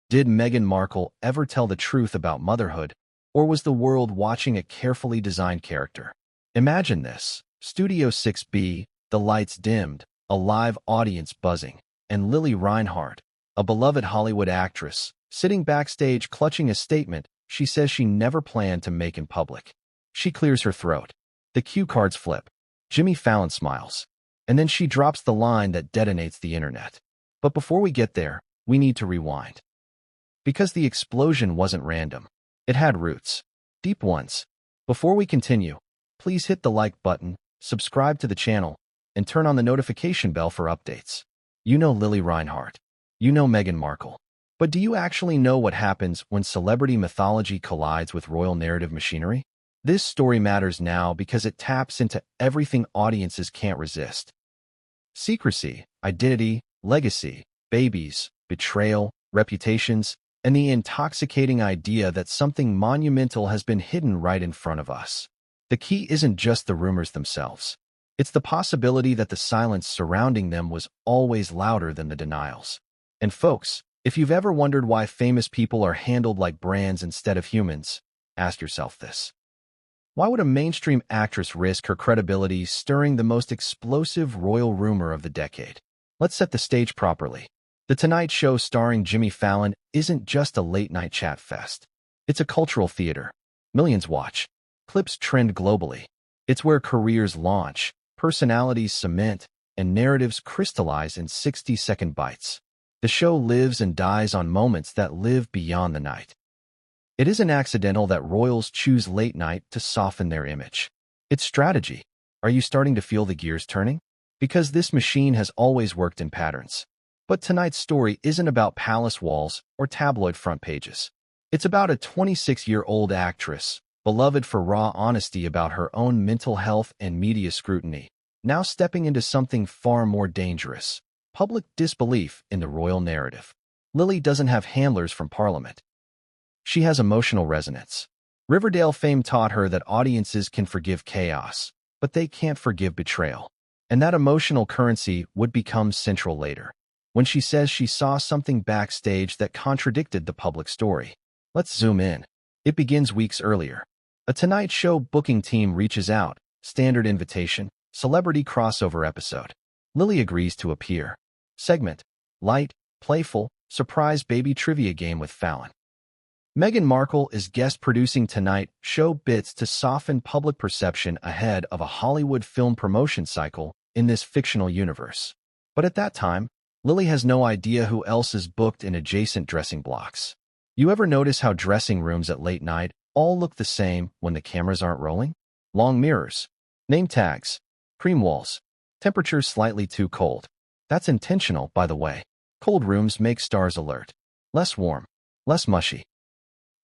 Did Meghan Markle ever tell the truth about motherhood, or was the world watching a carefully designed character? Imagine this. Studio 6B, the lights dimmed, a live audience buzzing, and Lili Reinhart, a beloved Hollywood actress, sitting backstage clutching a statement she says she never planned to make in public. She clears her throat. The cue cards flip. Jimmy Fallon smiles. And then she drops the line that detonates the internet. But before we get there, we need to rewind. Because the explosion wasn't random. It had roots. Deep ones. Before we continue, please hit the like button, subscribe to the channel, and turn on the notification bell for updates. You know Lili Reinhart. You know Meghan Markle. But do you actually know what happens when celebrity mythology collides with royal narrative machinery? This story matters now because it taps into everything audiences can't resist. Secrecy, identity, legacy, babies, betrayal, reputations, and the intoxicating idea that something monumental has been hidden right in front of us. The key isn't just the rumors themselves. It's the possibility that the silence surrounding them was always louder than the denials. And folks, if you've ever wondered why famous people are handled like brands instead of humans, ask yourself this. Why would a mainstream actress risk her credibility stirring the most explosive royal rumor of the decade? Let's set the stage properly. The Tonight Show starring Jimmy Fallon isn't just a late-night chat fest. It's a cultural theater. Millions watch. Clips trend globally. It's where careers launch, personalities cement, and narratives crystallize in 60-second bites. The show lives and dies on moments that live beyond the night. It isn't accidental that royals choose late night to soften their image. It's strategy. Are you starting to feel the gears turning? Because this machine has always worked in patterns. But tonight's story isn't about palace walls or tabloid front pages. It's about a 26-year-old actress, beloved for raw honesty about her own mental health and media scrutiny, now stepping into something far more dangerous: public disbelief in the royal narrative. Lili doesn't have handlers from Parliament. She has emotional resonance. Riverdale fame taught her that audiences can forgive chaos, but they can't forgive betrayal. And that emotional currency would become central later, when she says she saw something backstage that contradicted the public story. Let's zoom in. It begins weeks earlier. A Tonight Show booking team reaches out, standard invitation, celebrity crossover episode. Lili agrees to appear. Segment: light, playful, surprise baby trivia game with Fallon. Meghan Markle is guest producing Tonight Show bits to soften public perception ahead of a Hollywood film promotion cycle in this fictional universe. But at that time, Lili has no idea who else is booked in adjacent dressing blocks. You ever notice how dressing rooms at late night all look the same when the cameras aren't rolling? Long mirrors, name tags, cream walls, temperatures slightly too cold. That's intentional, by the way. Cold rooms make stars alert. Less warm, less mushy.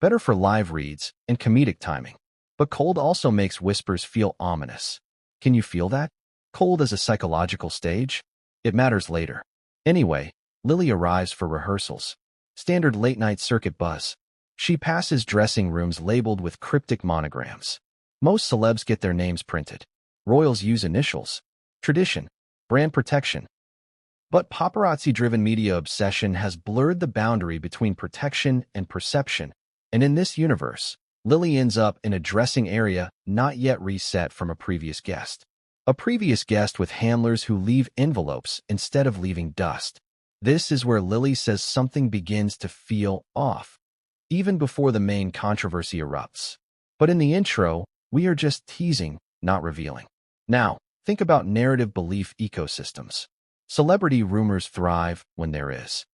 Better for live reads and comedic timing. But cold also makes whispers feel ominous. Can you feel that? Cold as a psychological stage? It matters later. Anyway, Lili arrives for rehearsals. Standard late-night circuit buzz. She passes dressing rooms labeled with cryptic monograms. Most celebs get their names printed. Royals use initials. Tradition. Brand protection. But paparazzi-driven media obsession has blurred the boundary between protection and perception. And in this universe, Lili ends up in a dressing area not yet reset from a previous guest. A previous guest with handlers who leave envelopes instead of leaving dust. This is where Lili says something begins to feel off, even before the main controversy erupts. But in the intro, we are just teasing, not revealing. Now, think about narrative belief ecosystems. Celebrity rumors thrive when there is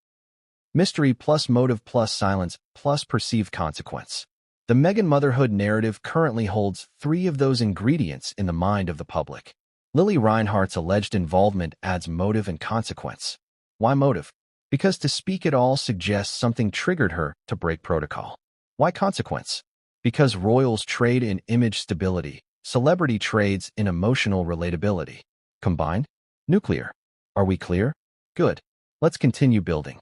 mystery plus motive plus silence plus perceived consequence. The Meghan motherhood narrative currently holds 3 of those ingredients in the mind of the public. Lili Reinhart's alleged involvement adds motive and consequence. Why motive? Because to speak at all suggests something triggered her to break protocol. Why consequence? Because royals trade in image stability, celebrity trades in emotional relatability. Combined? Nuclear. Are we clear? Good. Let's continue building.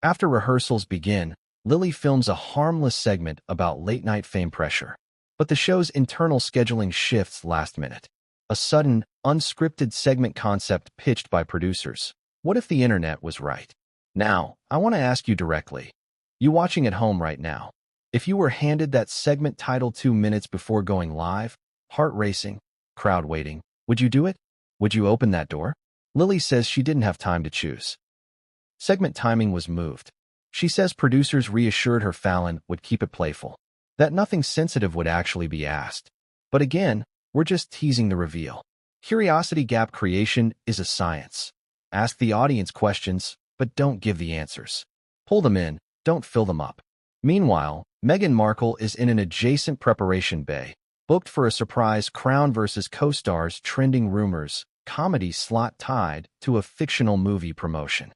After rehearsals begin, Lili films a harmless segment about late-night fame pressure. But the show's internal scheduling shifts last minute. A sudden, unscripted segment concept pitched by producers. What if the internet was right? Now, I want to ask you directly. You watching at home right now. If you were handed that segment title 2 minutes before going live, heart racing, crowd waiting, would you do it? Would you open that door? Lili says she didn't have time to choose. Segment timing was moved. She says producers reassured her Fallon would keep it playful, that nothing sensitive would actually be asked. But again, we're just teasing the reveal. Curiosity gap creation is a science. Ask the audience questions, but don't give the answers. Pull them in, don't fill them up. Meanwhile, Meghan Markle is in an adjacent preparation bay, booked for a surprise Crown versus co-stars trending rumors, comedy slot tied to a fictional movie promotion.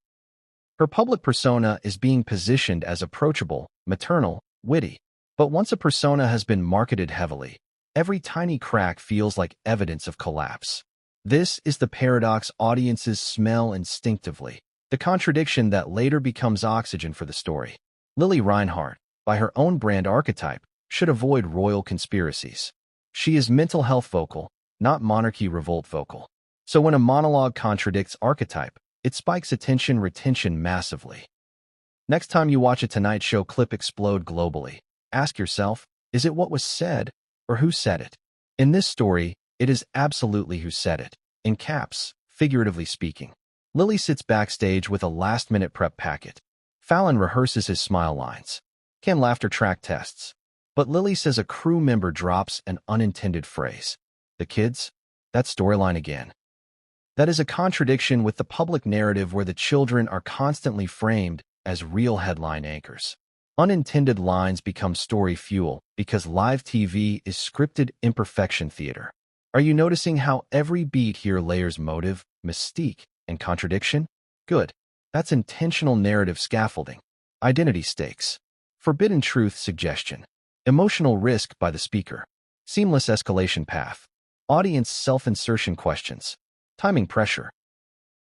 Her public persona is being positioned as approachable, maternal, witty. But once a persona has been marketed heavily, every tiny crack feels like evidence of collapse. This is the paradox audiences smell instinctively, the contradiction that later becomes oxygen for the story. Lili Reinhart, by her own brand archetype, should avoid royal conspiracies. She is mental health vocal, not monarchy revolt vocal. So when a monologue contradicts archetype, it spikes attention retention massively. Next time you watch a Tonight Show clip explode globally, ask yourself, is it what was said, or who said it? In this story, it is absolutely who said it, in caps, figuratively speaking. Lili sits backstage with a last-minute prep packet. Fallon rehearses his smile lines. Ken laughter track tests. But Lili says a crew member drops an unintended phrase. The kids? That storyline again. That is a contradiction with the public narrative where the children are constantly framed as real headline anchors. Unintended lines become story fuel because live TV is scripted imperfection theater. Are you noticing how every beat here layers motive, mystique, and contradiction? Good. That's intentional narrative scaffolding. Identity stakes. Forbidden truth suggestion. Emotional risk by the speaker. Seamless escalation path. Audience self-insertion questions. Timing pressure.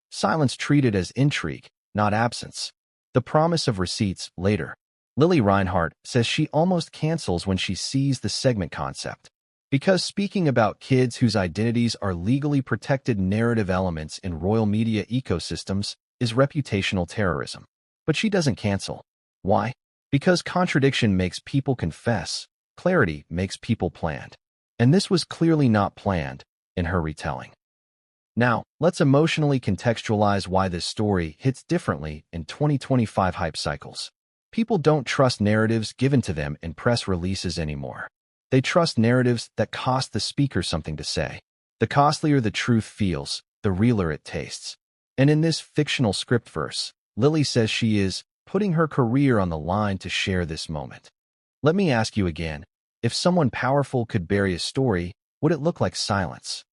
Silence treated as intrigue, not absence. The promise of receipts later. Lili Reinhart says she almost cancels when she sees the segment concept. Because speaking about kids whose identities are legally protected narrative elements in royal media ecosystems is reputational terrorism. But she doesn't cancel. Why? Because contradiction makes people confess, clarity makes people planned. And this was clearly not planned in her retelling. Now, let's emotionally contextualize why this story hits differently in 2025 hype cycles. People don't trust narratives given to them in press releases anymore. They trust narratives that cost the speaker something to say. The costlier the truth feels, the realer it tastes. And in this fictional script verse, Lili says she is putting her career on the line to share this moment. Let me ask you again, if someone powerful could bury a story, would it look like silence?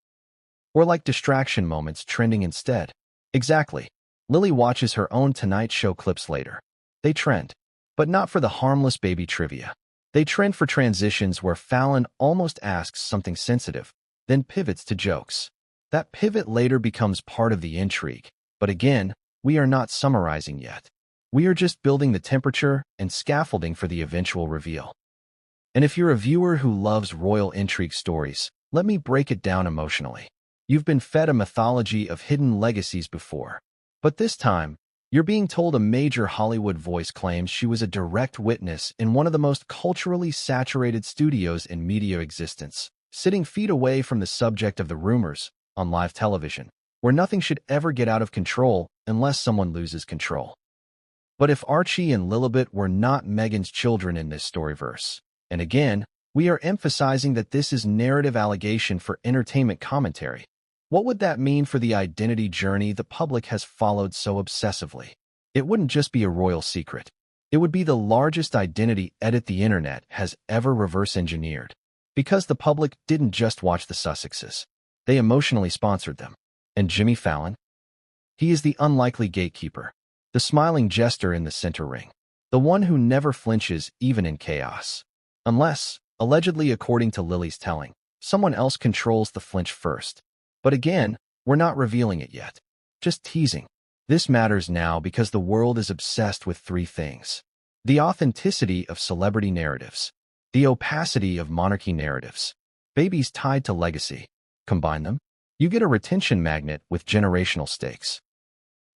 Or like distraction moments trending instead? Exactly. Lili watches her own Tonight Show clips later. They trend, but not for the harmless baby trivia. They trend for transitions where Fallon almost asks something sensitive, then pivots to jokes. That pivot later becomes part of the intrigue. But again, we are not summarizing yet. We are just building the temperature and scaffolding for the eventual reveal. And if you're a viewer who loves royal intrigue stories, let me break it down emotionally. You've been fed a mythology of hidden legacies before. But this time, you're being told a major Hollywood voice claims she was a direct witness in one of the most culturally saturated studios in media existence, sitting feet away from the subject of the rumors on live television, where nothing should ever get out of control unless someone loses control. But if Archie and Lillibet were not Meghan's children in this storyverse, and again, we are emphasizing that this is narrative allegation for entertainment commentary, what would that mean for the identity journey the public has followed so obsessively? It wouldn't just be a royal secret. It would be the largest identity edit the internet has ever reverse-engineered. Because the public didn't just watch the Sussexes. They emotionally sponsored them. And Jimmy Fallon? He is the unlikely gatekeeper, the smiling jester in the center ring, the one who never flinches even in chaos. Unless, allegedly according to Lili's telling, someone else controls the flinch first. But again, we're not revealing it yet. Just teasing. This matters now because the world is obsessed with three things. The authenticity of celebrity narratives. The opacity of monarchy narratives. Babies tied to legacy. Combine them, you get a retention magnet with generational stakes.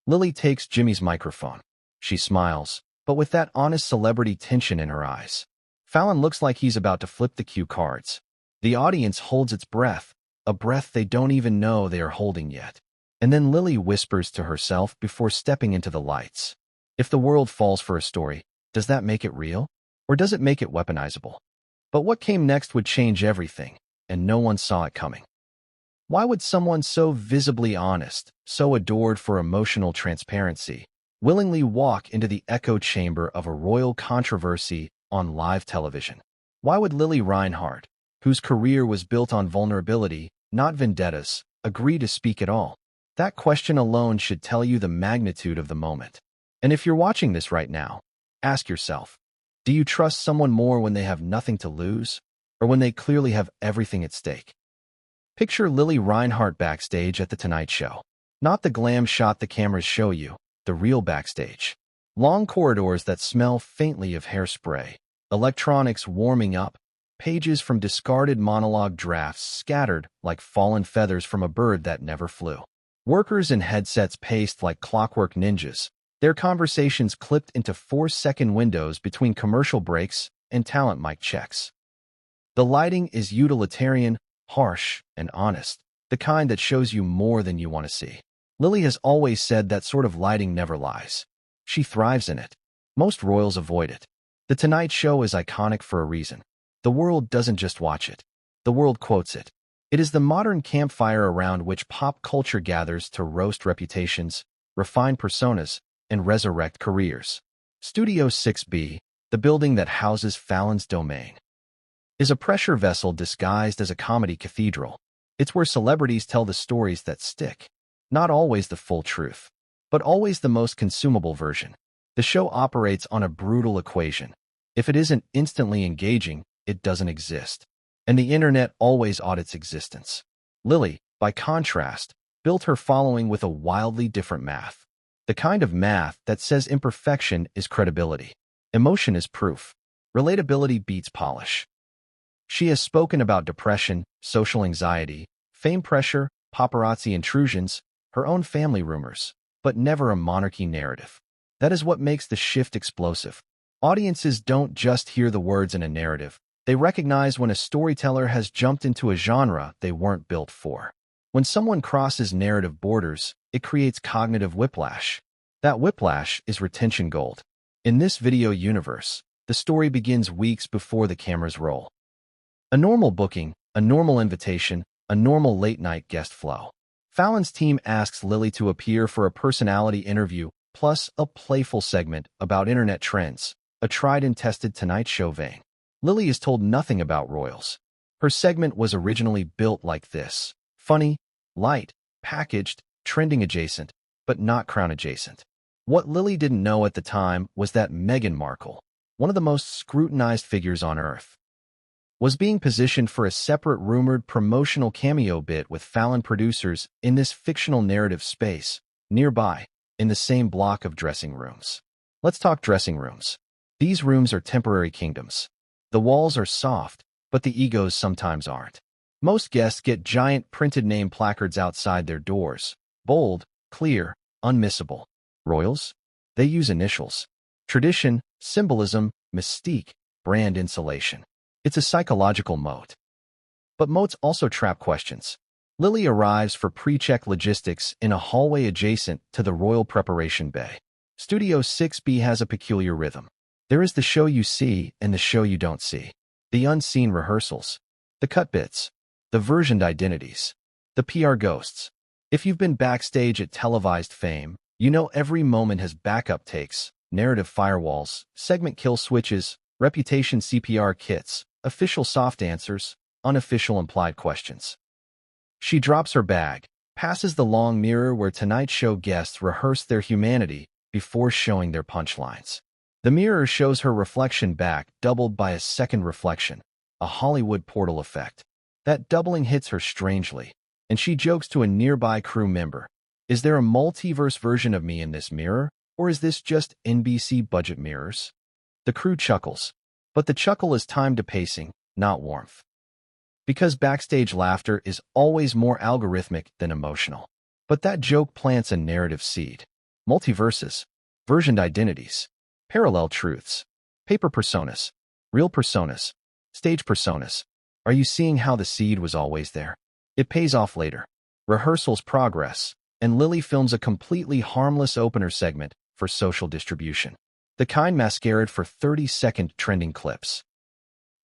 Lili takes Jimmy's microphone. She smiles, but with that honest celebrity tension in her eyes. Fallon looks like he's about to flip the cue cards. The audience holds its breath, a breath they don't even know they are holding yet. And then Lili whispers to herself before stepping into the lights. If the world falls for a story, does that make it real? Or does it make it weaponizable? But what came next would change everything, and no one saw it coming. Why would someone so visibly honest, so adored for emotional transparency, willingly walk into the echo chamber of a royal controversy on live television? Why would Lili Reinhart, whose career was built on vulnerability, not vendettas, agree to speak at all? That question alone should tell you the magnitude of the moment. And if you're watching this right now, ask yourself, do you trust someone more when they have nothing to lose, or when they clearly have everything at stake? Picture Lili Reinhart backstage at The Tonight Show. Not the glam shot the cameras show you, the real backstage. Long corridors that smell faintly of hairspray, electronics warming up, pages from discarded monologue drafts scattered like fallen feathers from a bird that never flew. Workers in headsets paced like clockwork ninjas, their conversations clipped into 4-second windows between commercial breaks and talent mic checks. The lighting is utilitarian, harsh, and honest, the kind that shows you more than you want to see. Lili has always said that sort of lighting never lies. She thrives in it. Most royals avoid it. The Tonight Show is iconic for a reason. The world doesn't just watch it. The world quotes it. It is the modern campfire around which pop culture gathers to roast reputations, refine personas, and resurrect careers. Studio 6B, the building that houses Fallon's domain, is a pressure vessel disguised as a comedy cathedral. It's where celebrities tell the stories that stick. Not always the full truth, but always the most consumable version. The show operates on a brutal equation. If it isn't instantly engaging, it doesn't exist. And the internet always audits existence. Lili, by contrast, built her following with a wildly different math. The kind of math that says imperfection is credibility. Emotion is proof. Relatability beats polish. She has spoken about depression, social anxiety, fame pressure, paparazzi intrusions, her own family rumors, but never a monarchy narrative. That is what makes the shift explosive. Audiences don't just hear the words in a narrative. They recognize when a storyteller has jumped into a genre they weren't built for. When someone crosses narrative borders, it creates cognitive whiplash. That whiplash is retention gold. In this video universe, the story begins weeks before the cameras roll. A normal booking, a normal invitation, a normal late-night guest flow. Fallon's team asks Lili to appear for a personality interview, plus a playful segment about internet trends, a tried-and-tested Tonight Show vein. Lili is told nothing about royals. Her segment was originally built like this: funny, light, packaged, trending adjacent, but not crown adjacent. What Lili didn't know at the time was that Meghan Markle, one of the most scrutinized figures on Earth, was being positioned for a separate rumored promotional cameo bit with Fallon producers in this fictional narrative space, nearby, in the same block of dressing rooms. Let's talk dressing rooms. These rooms are temporary kingdoms. The walls are soft, but the egos sometimes aren't. Most guests get giant printed name placards outside their doors. Bold, clear, unmissable. Royals? They use initials. Tradition, symbolism, mystique, brand insulation. It's a psychological moat. But moats also trap questions. Lili arrives for pre-check logistics in a hallway adjacent to the royal preparation bay. Studio 6B has a peculiar rhythm. There is the show you see and the show you don't see. The unseen rehearsals. The cut bits. The versioned identities. The PR ghosts. If you've been backstage at televised fame, you know every moment has backup takes, narrative firewalls, segment kill switches, reputation CPR kits, official soft answers, unofficial implied questions. She drops her bag, passes the long mirror where Tonight Show guests rehearse their humanity before showing their punchlines. The mirror shows her reflection back, doubled by a second reflection, a Hollywood portal effect. That doubling hits her strangely, and she jokes to a nearby crew member, "Is there a multiverse version of me in this mirror, or is this just NBC budget mirrors?" The crew chuckles, but the chuckle is timed to pacing, not warmth. Because backstage laughter is always more algorithmic than emotional. But that joke plants a narrative seed. Multiverses, versioned identities. Parallel truths. Paper personas. Real personas. Stage personas. Are you seeing how the seed was always there? It pays off later. Rehearsals progress, and Lili films a completely harmless opener segment for social distribution. The kind masquerade for 30-second trending clips.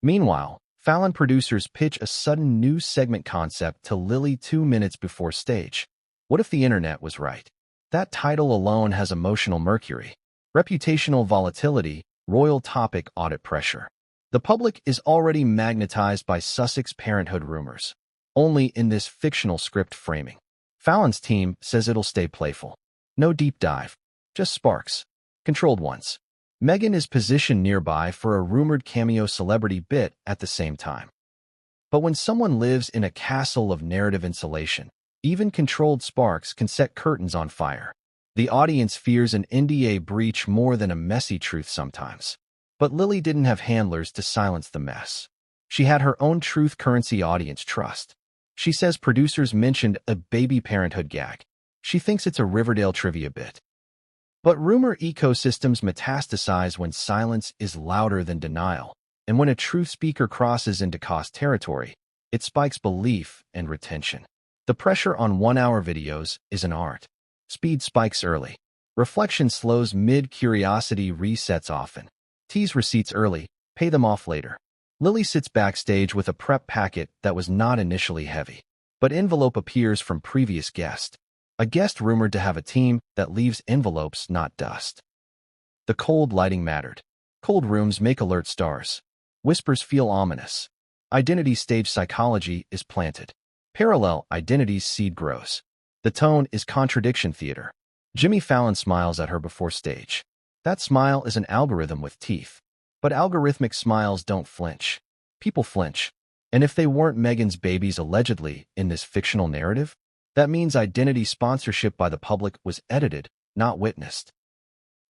Meanwhile, Fallon producers pitch a sudden new segment concept to Lili 2 minutes before stage. What if the internet was right? That title alone has emotional mercury, reputational volatility, royal topic audit pressure. The public is already magnetized by Sussex parenthood rumors, only in this fictional script framing. Fallon's team says it'll stay playful. No deep dive, just sparks. Controlled ones. Meghan is positioned nearby for a rumored cameo celebrity bit at the same time. But when someone lives in a castle of narrative insulation, even controlled sparks can set curtains on fire. The audience fears an NDA breach more than a messy truth sometimes. But Lili didn't have handlers to silence the mess. She had her own truth currency audience trust. She says producers mentioned a baby parenthood gag. She thinks it's a Riverdale trivia bit. But rumor ecosystems metastasize when silence is louder than denial, and when a truth speaker crosses into cost territory, it spikes belief and retention. The pressure on 1-hour videos is an art. Speed spikes early. Reflection slows mid, curiosity resets often. Tease receipts early, pay them off later. Lili sits backstage with a prep packet that was not initially heavy, but envelope appears from previous guest. A guest rumored to have a team that leaves envelopes, not dust. The cold lighting mattered. Cold rooms make alert stars. Whispers feel ominous. Identity stage psychology is planted. Parallel identity's seed grows. The tone is contradiction theater. Jimmy Fallon smiles at her before stage. That smile is an algorithm with teeth. But algorithmic smiles don't flinch. People flinch. And if they weren't Meghan's babies allegedly in this fictional narrative, that means identity sponsorship by the public was edited, not witnessed.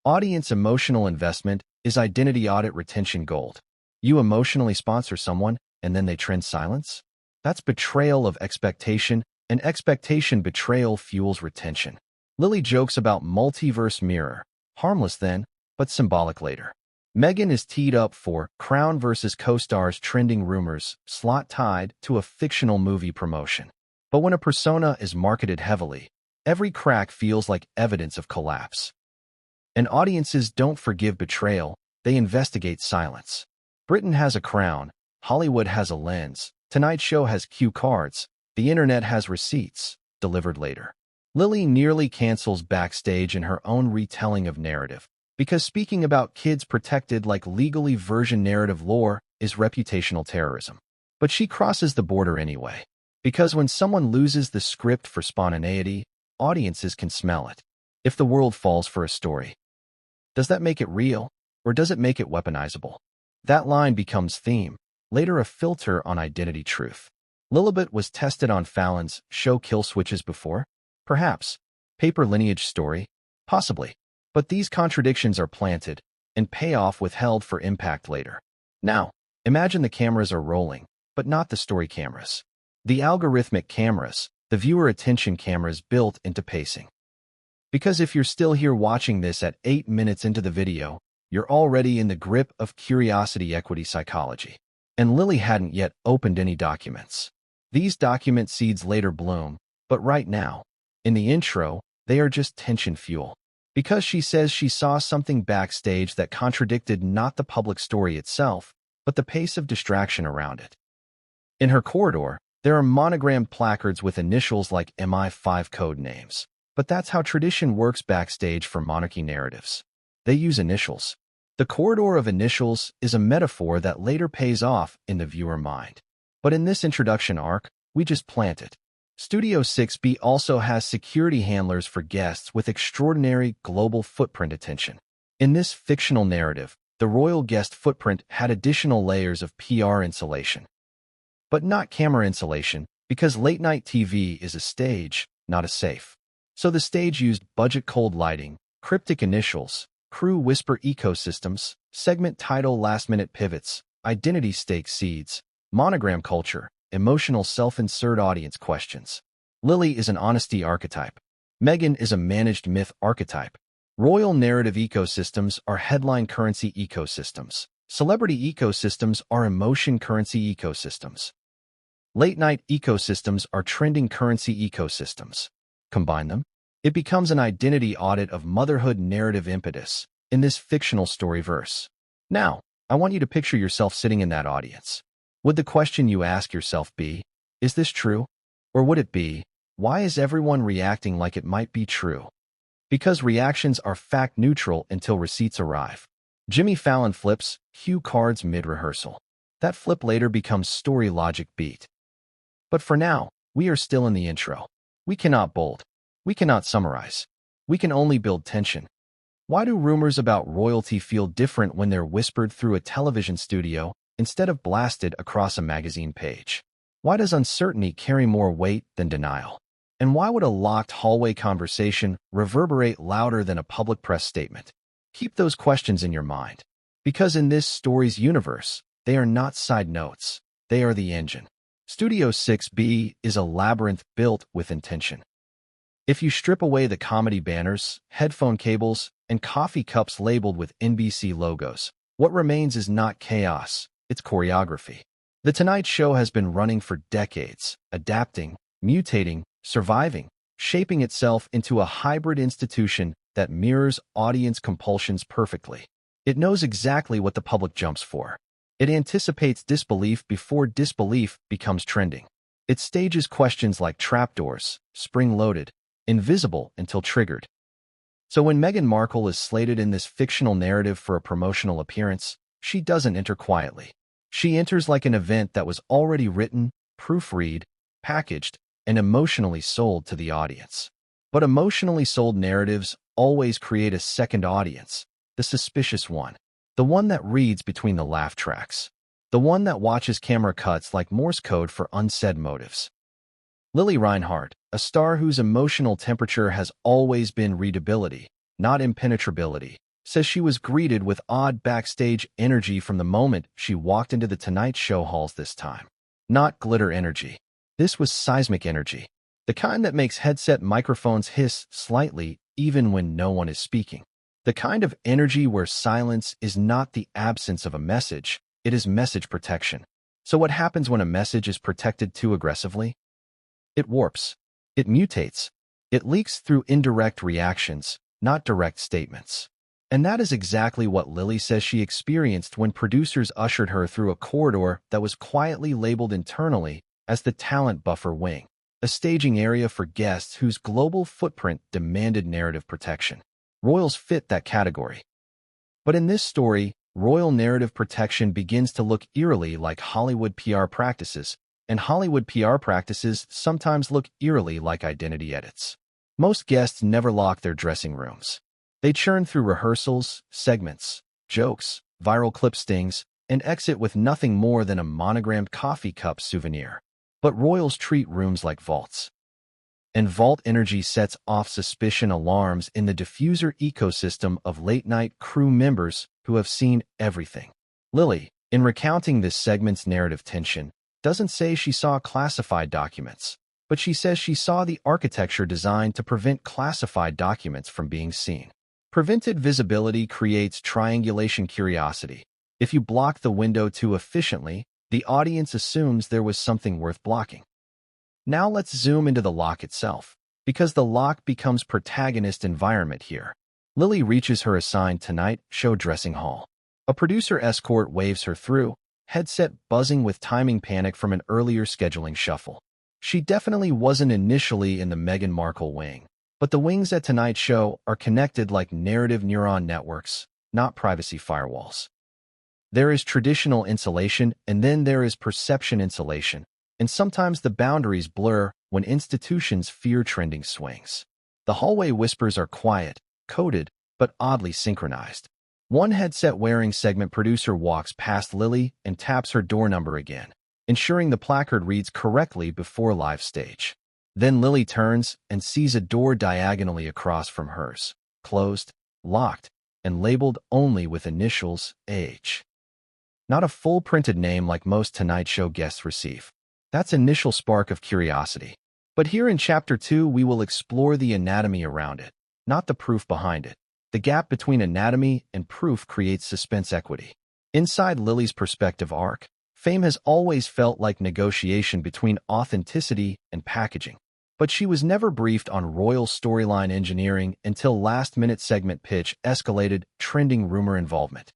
Audience emotional investment is identity audit retention gold. You emotionally sponsor someone, and then they trend silence? That's betrayal of expectation, and expectation betrayal fuels retention. Lili jokes about multiverse mirror. Harmless then, but symbolic later. Meghan is teed up for Crown versus co-stars trending rumors, slot tied to a fictional movie promotion. But when a persona is marketed heavily, every crack feels like evidence of collapse. And audiences don't forgive betrayal, they investigate silence. Britain has a crown, Hollywood has a lens, Tonight Show has cue cards, the internet has receipts, delivered later. Lili nearly cancels backstage in her own retelling of narrative, because speaking about kids protected like legally version narrative lore is reputational terrorism. But she crosses the border anyway. Because when someone loses the script for spontaneity, audiences can smell it. If the world falls for a story, does that make it real, or does it make it weaponizable? That line becomes theme, later a filter on identity truth. Lillibet was tested on Fallon's show kill switches before? Perhaps. Paper lineage story? Possibly. But these contradictions are planted, and payoff withheld for impact later. Now, imagine the cameras are rolling, but not the story cameras. The algorithmic cameras, the viewer attention cameras built into pacing. Because if you're still here watching this at 8 minutes into the video, you're already in the grip of curiosity equity psychology. And Lili hadn't yet opened any documents. These document seeds later bloom, but right now, in the intro, they are just tension fuel. Because she says she saw something backstage that contradicted not the public story itself, but the pace of distraction around it. In her corridor, there are monogrammed placards with initials like MI5 code names. But that's how tradition works backstage for monarchy narratives. They use initials. The corridor of initials is a metaphor that later pays off in the viewer mind. But in this introduction arc, we just plant it. Studio 6B also has security handlers for guests with extraordinary global footprint attention. In this fictional narrative, the royal guest footprint had additional layers of PR insulation. But not camera insulation, because late-night TV is a stage, not a safe. So the stage used budget cold lighting, cryptic initials, crew whisper ecosystems, segment title last-minute pivots, identity stake seeds, monogram culture, emotional self-insert audience questions. Lili is an honesty archetype. Meghan is a managed myth archetype. Royal narrative ecosystems are headline currency ecosystems. Celebrity ecosystems are emotion currency ecosystems. Late-night ecosystems are trending currency ecosystems. Combine them, it becomes an identity audit of motherhood narrative impetus in this fictional storyverse. Now, I want you to picture yourself sitting in that audience. Would the question you ask yourself be, is this true? Or would it be, why is everyone reacting like it might be true? Because reactions are fact-neutral until receipts arrive. Jimmy Fallon flips cue cards mid-rehearsal. That flip later becomes story logic beat. But for now, we are still in the intro. We cannot bold. We cannot summarize. We can only build tension. Why do rumors about royalty feel different when they're whispered through a television studio instead of blasted across a magazine page? Why does uncertainty carry more weight than denial? And why would a locked hallway conversation reverberate louder than a public press statement? Keep those questions in your mind, because in this story's universe, they are not side notes, they are the engine. Studio 6B is a labyrinth built with intention. If you strip away the comedy banners, headphone cables, and coffee cups labeled with NBC logos, what remains is not chaos, it's choreography. The Tonight Show has been running for decades, adapting, mutating, surviving, shaping itself into a hybrid institution that mirrors audience compulsions perfectly. It knows exactly what the public jumps for. It anticipates disbelief before disbelief becomes trending. It stages questions like trapdoors, spring-loaded, invisible until triggered. So when Meghan Markle is slated in this fictional narrative for a promotional appearance, she doesn't enter quietly. She enters like an event that was already written, proofread, packaged, and emotionally sold to the audience. But emotionally sold narratives always create a second audience, the suspicious one, the one that reads between the laugh tracks, the one that watches camera cuts like Morse code for unsaid motives. Lili Reinhart, a star whose emotional temperature has always been readability, not impenetrability, says she was greeted with odd backstage energy from the moment she walked into the Tonight Show halls this time. Not glitter energy. This was seismic energy, the kind that makes headset microphones hiss slightly even when no one is speaking. The kind of energy where silence is not the absence of a message, it is message protection. So what happens when a message is protected too aggressively? It warps. It mutates. It leaks through indirect reactions, not direct statements. And that is exactly what Lili says she experienced when producers ushered her through a corridor that was quietly labeled internally as the talent buffer wing, a staging area for guests whose global footprint demanded narrative protection. Royals fit that category. But in this story, royal narrative protection begins to look eerily like Hollywood PR practices, and Hollywood PR practices sometimes look eerily like identity edits. Most guests never lock their dressing rooms. They churn through rehearsals, segments, jokes, viral clip stings, and exit with nothing more than a monogrammed coffee cup souvenir. But royals treat rooms like vaults. And vault energy sets off suspicion alarms in the diffuser ecosystem of late-night crew members who have seen everything. Lili, in recounting this segment's narrative tension, doesn't say she saw classified documents, but she says she saw the architecture designed to prevent classified documents from being seen. Prevented visibility creates triangulation curiosity. If you block the window too efficiently, the audience assumes there was something worth blocking. Now let's zoom into the lock itself, because the lock becomes protagonist environment here. Lili reaches her assigned Tonight Show dressing hall. A producer escort waves her through, headset buzzing with timing panic from an earlier scheduling shuffle. She definitely wasn't initially in the Meghan Markle wing, but the wings at Tonight Show are connected like narrative neuron networks, not privacy firewalls. There is traditional insulation, and then there is perception insulation, and sometimes the boundaries blur when institutions fear trending swings. The hallway whispers are quiet, coded, but oddly synchronized. One headset-wearing segment producer walks past Lili and taps her door number again, ensuring the placard reads correctly before live stage. Then Lili turns and sees a door diagonally across from hers, closed, locked, and labeled only with initials H. Not a full printed name like most Tonight Show guests receive. That's initial spark of curiosity. But here in Chapter 2, we will explore the anatomy around it, not the proof behind it. The gap between anatomy and proof creates suspense equity. Inside Lili's perspective arc, fame has always felt like negotiation between authenticity and packaging. But she was never briefed on royal storyline engineering until last-minute segment pitch escalated trending rumor involvement.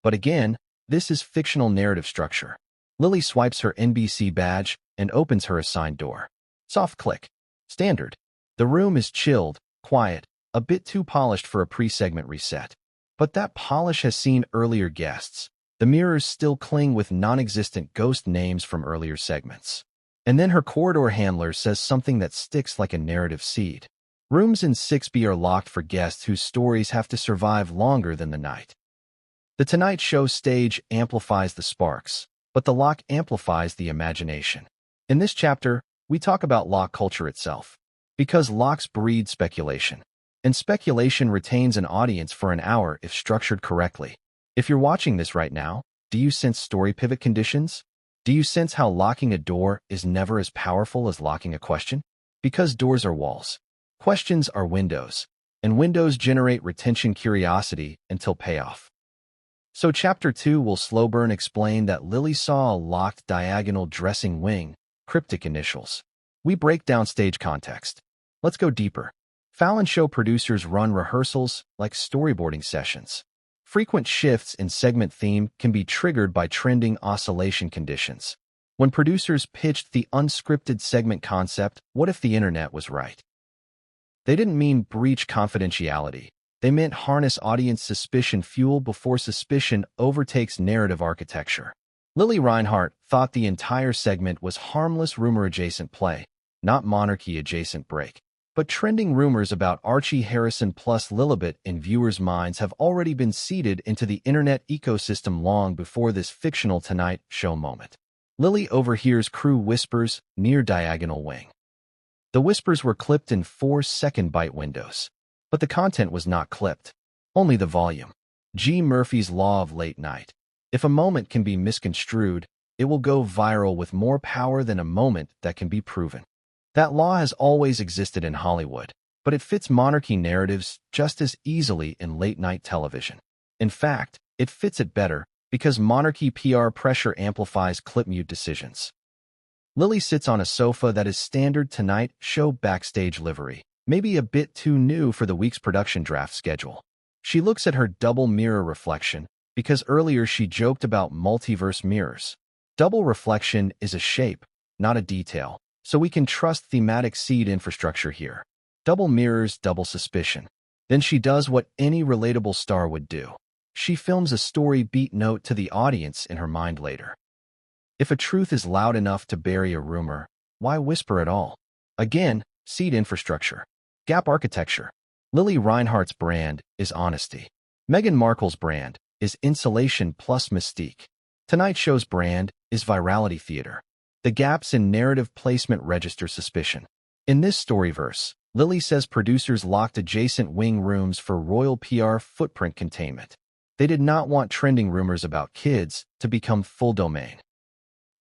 But again, this is fictional narrative structure. Lili swipes her NBC badge and opens her assigned door. Soft click. Standard. The room is chilled, quiet, a bit too polished for a pre-segment reset. But that polish has seen earlier guests. The mirrors still cling with non-existent ghost names from earlier segments. And then her corridor handler says something that sticks like a narrative seed. Rooms in 6B are locked for guests whose stories have to survive longer than the night. The Tonight Show stage amplifies the sparks, but the lock amplifies the imagination. In this chapter, we talk about lock culture itself, because locks breed speculation. And speculation retains an audience for an hour if structured correctly. If you're watching this right now, do you sense story pivot conditions? Do you sense how locking a door is never as powerful as locking a question? Because doors are walls. Questions are windows. And windows generate retention curiosity until payoff. So Chapter 2 will slow burn explain that Lili saw a locked diagonal dressing wing, cryptic initials. We break down stage context. Let's go deeper. Fallon show producers run rehearsals like storyboarding sessions. Frequent shifts in segment theme can be triggered by trending oscillation conditions. When producers pitched the unscripted segment concept, what if the internet was right? They didn't mean breach confidentiality. They meant harness audience suspicion fuel before suspicion overtakes narrative architecture. Lili Reinhart thought the entire segment was harmless rumor-adjacent play, not monarchy-adjacent break. But trending rumors about Archie Harrison plus Lillibet in viewers' minds have already been seeded into the internet ecosystem long before this fictional Tonight Show moment. Lili overhears crew whispers near diagonal wing. The whispers were clipped in 4-second bite windows. But the content was not clipped, only the volume. G. Murphy's law of late night. If a moment can be misconstrued, it will go viral with more power than a moment that can be proven. That law has always existed in Hollywood, but it fits monarchy narratives just as easily in late-night television. In fact, it fits it better because monarchy PR pressure amplifies clip-mute decisions. Lili sits on a sofa that is standard Tonight Show backstage livery, maybe a bit too new for the week's production draft schedule. She looks at her double mirror reflection because earlier she joked about multiverse mirrors. Double reflection is a shape, not a detail. So we can trust thematic seed infrastructure here. Double mirrors, double suspicion. Then she does what any relatable star would do. She films a story beat note to the audience in her mind later. If a truth is loud enough to bury a rumor, why whisper at all? Again, seed infrastructure. Gap architecture. Lili Reinhart's brand is honesty. Meghan Markle's brand is insulation plus mystique. Tonight Show's brand is virality theater. The gaps in narrative placement register suspicion. In this storyverse, Lili says producers locked adjacent wing rooms for royal PR footprint containment. They did not want trending rumors about kids to become full domain.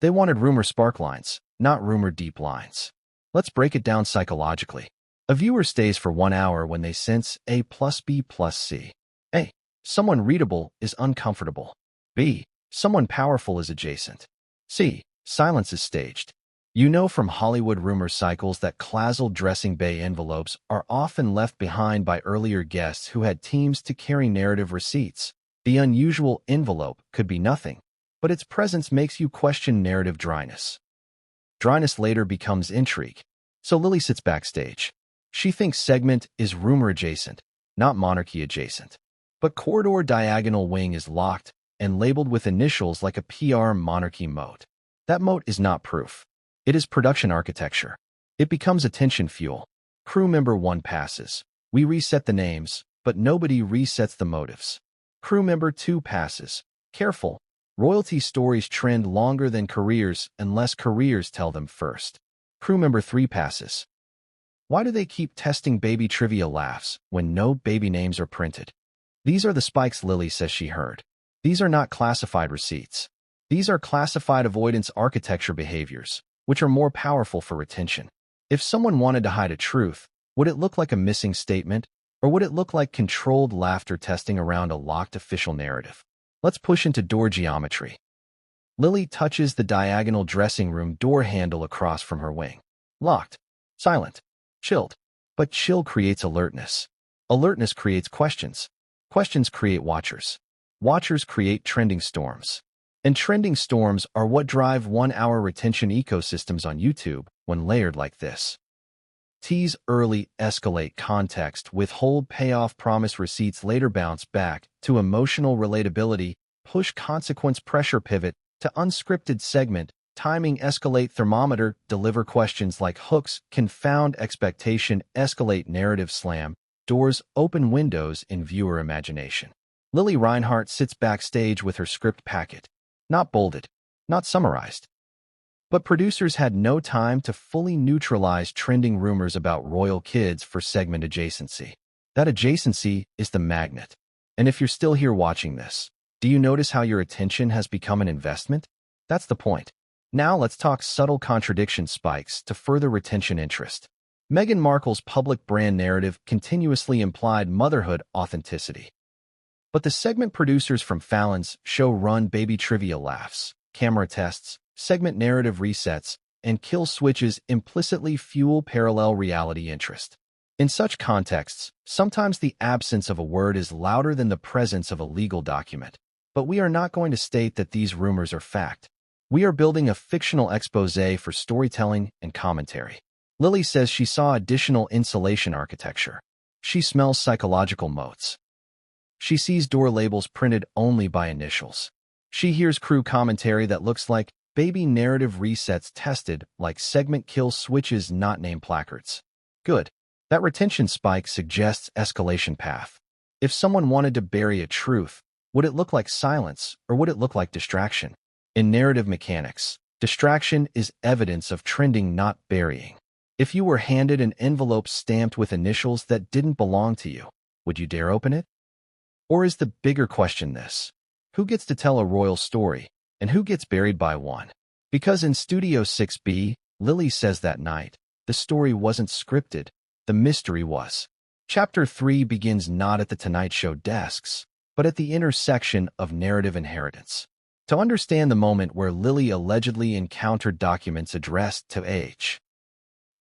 They wanted rumor spark lines, not rumor deep lines. Let's break it down psychologically. A viewer stays for 1 hour when they sense A plus B plus C. A. Someone readable is uncomfortable. B. Someone powerful is adjacent. C. Silence is staged. You know from Hollywood rumor cycles that clazzled dressing bay envelopes are often left behind by earlier guests who had teams to carry narrative receipts. The unusual envelope could be nothing, but its presence makes you question narrative dryness. Dryness later becomes intrigue. So Lili sits backstage. She thinks segment is rumor adjacent, not monarchy adjacent. But corridor diagonal wing is locked and labeled with initials like a PR monarchy moat. That moat is not proof. It is production architecture. It becomes attention fuel. Crew member 1 passes. We reset the names, but nobody resets the motives. Crew member 2 passes. Careful. Royalty stories trend longer than careers unless careers tell them first. Crew member 3 passes. Why do they keep testing baby trivia laughs when no baby names are printed? These are the spikes Lili says she heard. These are not classified receipts. These are classified avoidance architecture behaviors, which are more powerful for retention. If someone wanted to hide a truth, would it look like a missing statement Or would it look like controlled laughter testing around a locked official narrative? Let's push into door geometry. Lili touches the diagonal dressing room door handle across from her wing. Locked, silent, chilled. But chill creates alertness. Alertness creates questions. Questions create watchers. Watchers create trending storms. And trending storms are what drive 1-hour retention ecosystems on YouTube when layered like this. Tease early, escalate context, withhold payoff, promise receipts, later bounce back to emotional relatability, push consequence, pressure, pivot to unscripted segment, timing, escalate, thermometer, deliver questions like hooks, confound expectation, escalate, narrative, slam doors, open windows in viewer imagination. Lili Reinhart sits backstage with her script packet, not bolded, not summarized. But producers had no time to fully neutralize trending rumors about royal kids for segment adjacency. That adjacency is the magnet. And if you're still here watching this, do you notice how your attention has become an investment? That's the point. Now let's talk subtle contradiction spikes to further retention interest. Meghan Markle's public brand narrative continuously implied motherhood authenticity. But the segment producers from Fallon's show run baby trivia laughs, camera tests, segment narrative resets, and kill switches implicitly fuel parallel reality interest. In such contexts, sometimes the absence of a word is louder than the presence of a legal document. But we are not going to state that these rumors are fact. We are building a fictional exposé for storytelling and commentary. Lili says she saw additional insulation architecture. She smells psychological moats. She sees door labels printed only by initials. She hears crew commentary that looks like baby narrative resets tested like segment kill switches, not name placards. Good. That retention spike suggests escalation path. If someone wanted to bury a truth, would it look like silence or would it look like distraction? In narrative mechanics, distraction is evidence of trending, not burying. If you were handed an envelope stamped with initials that didn't belong to you, would you dare open it? Or is the bigger question this? Who gets to tell a royal story, and who gets buried by one? Because in Studio 6B, Lili says that night, the story wasn't scripted, the mystery was. Chapter 3 begins not at the Tonight Show desks, but at the intersection of narrative inheritance. To understand the moment where Lili allegedly encountered documents addressed to H,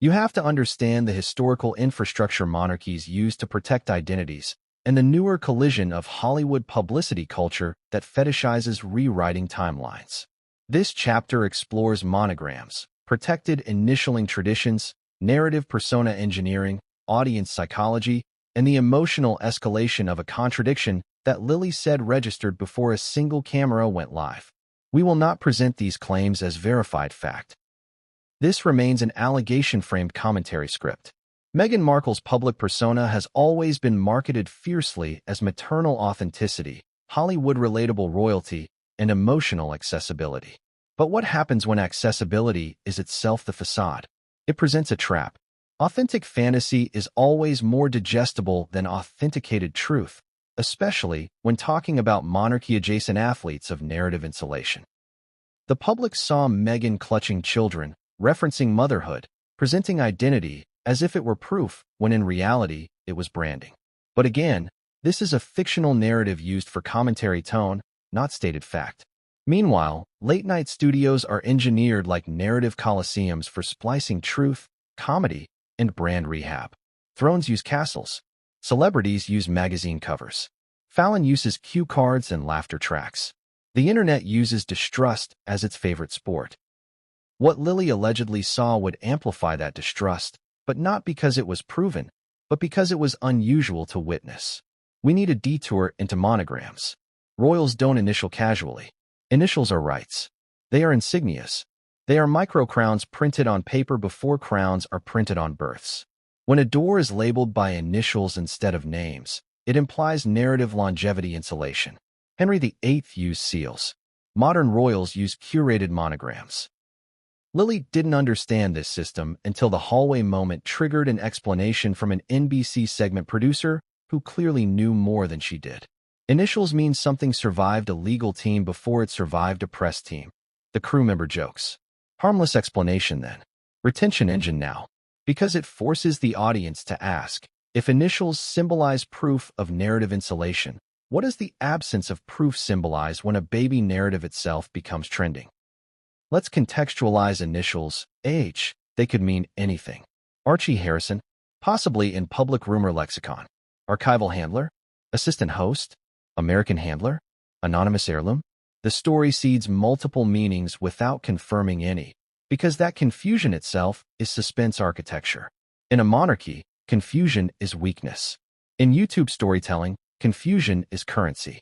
you have to understand the historical infrastructure monarchies used to protect identities and the newer collision of Hollywood publicity culture that fetishizes rewriting timelines. This chapter explores monograms, protected initialing traditions, narrative persona engineering, audience psychology, and the emotional escalation of a contradiction that Lili said registered before a single camera went live. We will not present these claims as verified fact. This remains an allegation-framed commentary script. Meghan Markle's public persona has always been marketed fiercely as maternal authenticity, Hollywood-relatable royalty, and emotional accessibility. But what happens when accessibility is itself the facade? It presents a trap. Authentic fantasy is always more digestible than authenticated truth, especially when talking about monarchy-adjacent athletes of narrative insulation. The public saw Meghan clutching children, referencing motherhood, presenting identity as if it were proof, when in reality, it was branding. But again, this is a fictional narrative used for commentary tone, not stated fact. Meanwhile, late-night studios are engineered like narrative coliseums for splicing truth, comedy, and brand rehab. Thrones use castles. Celebrities use magazine covers. Fallon uses cue cards and laughter tracks. The internet uses distrust as its favorite sport. What Lili allegedly saw would amplify that distrust, but not because it was proven, but because it was unusual to witness. We need a detour into monograms. Royals don't initial casually. Initials are rights. They are insignias. They are micro-crowns printed on paper before crowns are printed on births. When a door is labeled by initials instead of names, it implies narrative longevity insulation. Henry VIII used seals. Modern royals use curated monograms. Lili didn't understand this system until the hallway moment triggered an explanation from an NBC segment producer who clearly knew more than she did. Initials mean something survived a legal team before it survived a press team. The crew member jokes. Harmless explanation then. Retention engine now. Because it forces the audience to ask, If initials symbolize proof of narrative insulation, what does the absence of proof symbolize when a baby narrative itself becomes trending? Let's contextualize initials. H. They could mean anything. Archie Harrison, possibly in public rumor lexicon. Archival handler, assistant host, American handler, anonymous heirloom. The story seeds multiple meanings without confirming any, because that confusion itself is suspense architecture. In a monarchy, confusion is weakness. In YouTube storytelling, confusion is currency.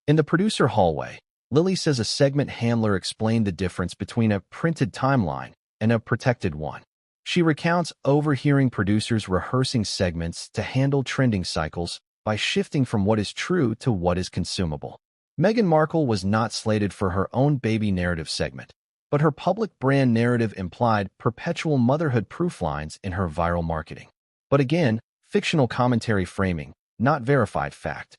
In the producer hallway, Lili says a segment handler explained the difference between a printed timeline and a protected one. She recounts overhearing producers rehearsing segments to handle trending cycles by shifting from what is true to what is consumable. Meghan Markle was not slated for her own baby narrative segment, but her public brand narrative implied perpetual motherhood proof lines in her viral marketing. But again, fictional commentary framing, not verified fact.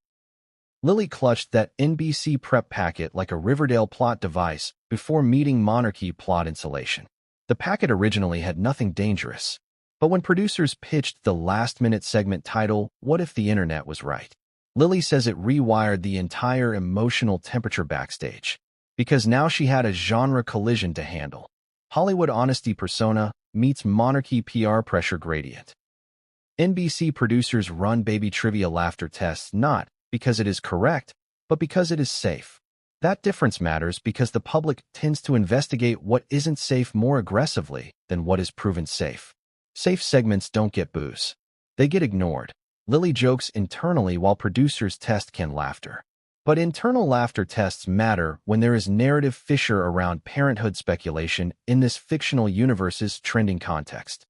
Lili clutched that NBC prep packet like a Riverdale plot device before meeting monarchy plot insulation. The packet originally had nothing dangerous, but when producers pitched the last-minute segment title, "What if the internet was right?" Lili says it rewired the entire emotional temperature backstage, because now she had a genre collision to handle. Hollywood honesty persona meets monarchy PR pressure gradient. NBC producers run baby trivia laughter tests not because it is correct, but because it is safe. That difference matters because the public tends to investigate what isn't safe more aggressively than what is proven safe. Safe segments don't get boos. They get ignored. Lili jokes internally while producers test canned laughter. But internal laughter tests matter when there is narrative fissure around parenthood speculation in this fictional universe's trending context.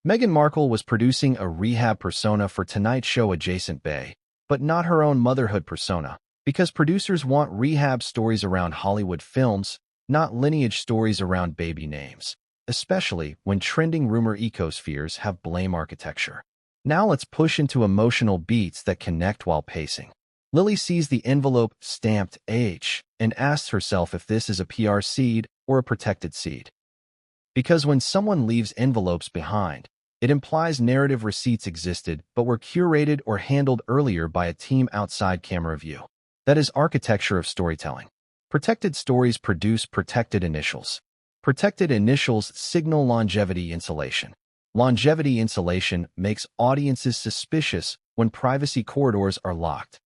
Meghan Markle was producing a rehab persona for Tonight Show adjacent Bay, but not her own motherhood persona, because producers want rehab stories around Hollywood films, not lineage stories around baby names, especially when trending rumor ecospheres have blame architecture. Now let's push into emotional beats that connect while pacing. Lili sees the envelope stamped H and asks herself if this is a PR seed or a protected seed. Because when someone leaves envelopes behind, it implies narrative receipts existed but were curated or handled earlier by a team outside camera view. That is architecture of storytelling. Protected stories produce protected initials. Protected initials signal longevity insulation. Longevity insulation makes audiences suspicious when privacy corridors are locked.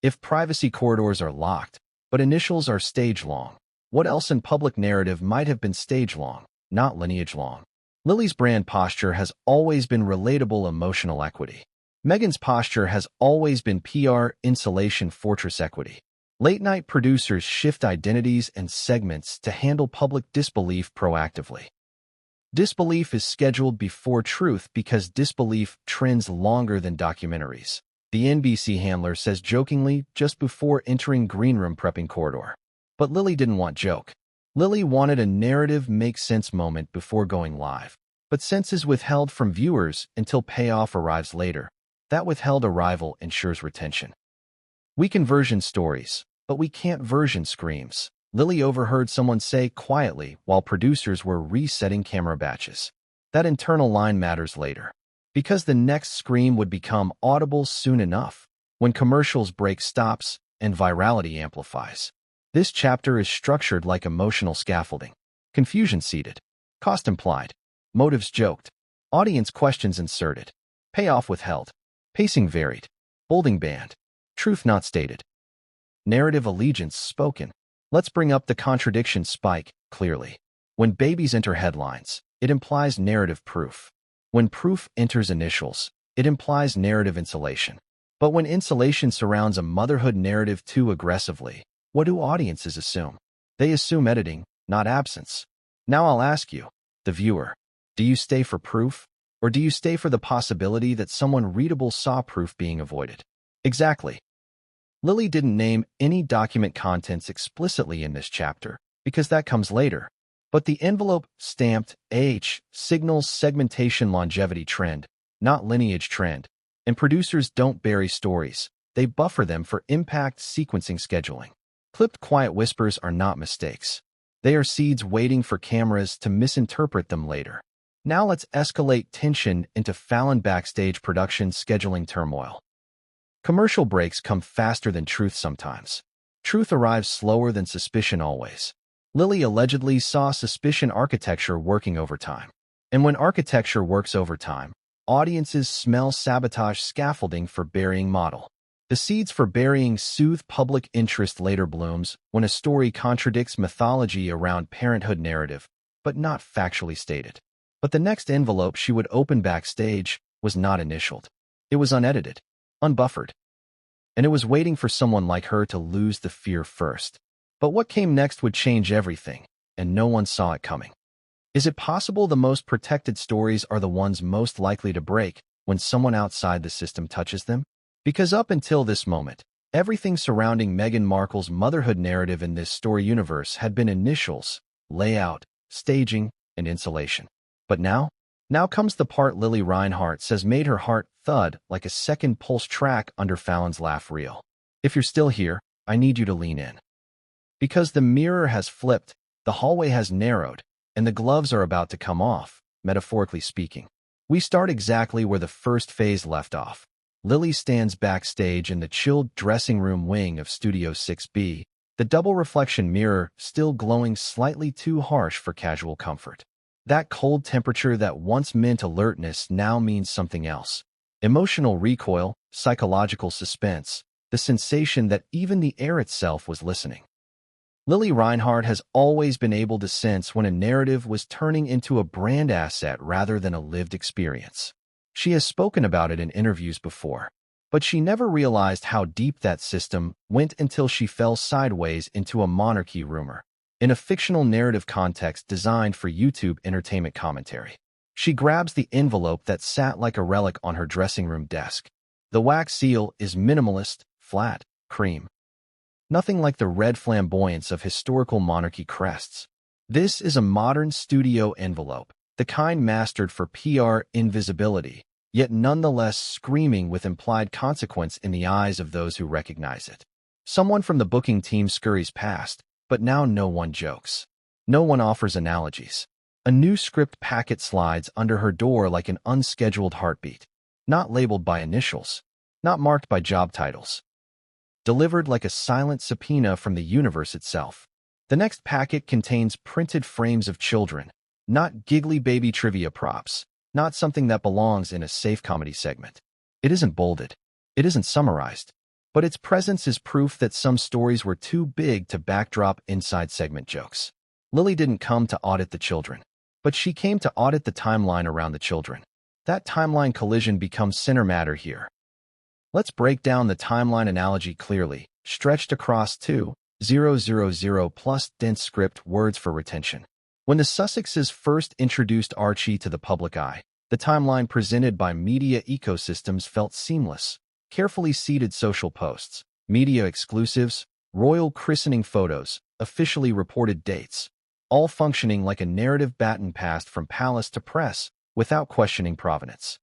If privacy corridors are locked, but initials are stage-long, what else in public narrative might have been stage-long, not lineage-long? Lili's brand posture has always been relatable emotional equity. Meghan's posture has always been PR insulation fortress equity. Late-night producers shift identities and segments to handle public disbelief proactively. Disbelief is scheduled before truth because disbelief trends longer than documentaries. The NBC handler says jokingly just before entering greenroom prepping corridor. But Lili didn't want joke. Lili wanted a narrative make-sense moment before going live. But sense is withheld from viewers until payoff arrives later. That withheld arrival ensures retention. We can version stories, but we can't version screams. Lili overheard someone say quietly while producers were resetting camera batches. That internal line matters later, because the next scream would become audible soon enough, when commercials break stops and virality amplifies. This chapter is structured like emotional scaffolding. Confusion seeded, cost implied, motives joked, audience questions inserted, payoff withheld, pacing varied, bolding banned, truth not stated, narrative allegiance spoken. Let's bring up the contradiction spike clearly. When babies enter headlines, it implies narrative proof. When proof enters initials, it implies narrative insulation. But when insulation surrounds a motherhood narrative too aggressively, what do audiences assume? They assume editing, not absence. Now I'll ask you, the viewer, do you stay for proof, or do you stay for the possibility that someone readable saw proof being avoided? Exactly. Lili didn't name any document contents explicitly in this chapter, because that comes later. But the envelope stamped H signals segmentation longevity trend, not lineage trend. And producers don't bury stories. They buffer them for impact sequencing scheduling. Clipped quiet whispers are not mistakes. They are seeds waiting for cameras to misinterpret them later. Now let's escalate tension into Fallon backstage production scheduling turmoil. Commercial breaks come faster than truth sometimes. Truth arrives slower than suspicion always. Lili allegedly saw suspicion architecture working overtime. And when architecture works overtime, audiences smell sabotage scaffolding for burying model. The seeds for burying soothe public interest later blooms when a story contradicts mythology around parenthood narrative, but not factually stated. But the next envelope she would open backstage was not initialed. It was unedited, unbuffered. And it was waiting for someone like her to lose the fear first. But what came next would change everything, and no one saw it coming. Is it possible the most protected stories are the ones most likely to break when someone outside the system touches them? Because up until this moment, everything surrounding Meghan Markle's motherhood narrative in this story universe had been initials, layout, staging, and insulation. But now comes the part Lili Reinhart says made her heart thud like a second pulse track under Fallon's laugh reel. If you're still here, I need you to lean in. Because the mirror has flipped, the hallway has narrowed, and the gloves are about to come off, metaphorically speaking. We start exactly where the first phase left off. Lili stands backstage in the chilled dressing room wing of Studio 6B, the double reflection mirror still glowing slightly too harsh for casual comfort. That cold temperature that once meant alertness now means something else. Emotional recoil, psychological suspense, the sensation that even the air itself was listening. Lili Reinhart has always been able to sense when a narrative was turning into a brand asset rather than a lived experience. She has spoken about it in interviews before, but she never realized how deep that system went until she fell sideways into a monarchy rumor, in a fictional narrative context designed for YouTube entertainment commentary. She grabs the envelope that sat like a relic on her dressing room desk. The wax seal is minimalist, flat, cream. Nothing like the red flamboyance of historical monarchy crests. This is a modern studio envelope, the kind mastered for PR invisibility, yet nonetheless screaming with implied consequence in the eyes of those who recognize it. Someone from the booking team scurries past, but now no one jokes. No one offers analogies. A new script packet slides under her door like an unscheduled heartbeat, not labeled by initials, not marked by job titles. Delivered like a silent subpoena from the universe itself. The next packet contains printed frames of children, not giggly baby trivia props, not something that belongs in a safe comedy segment. It isn't bolded. It isn't summarized. But its presence is proof that some stories were too big to backdrop inside segment jokes. Lili didn't come to audit the children, but she came to audit the timeline around the children. That timeline collision becomes center matter here. Let's break down the timeline analogy clearly, stretched across 2,000 plus dense script words for retention. When the Sussexes first introduced Archie to the public eye, the timeline presented by media ecosystems felt seamless. Carefully seeded social posts, media exclusives, royal christening photos, officially reported dates, all functioning like a narrative baton passed from palace to press without questioning provenance.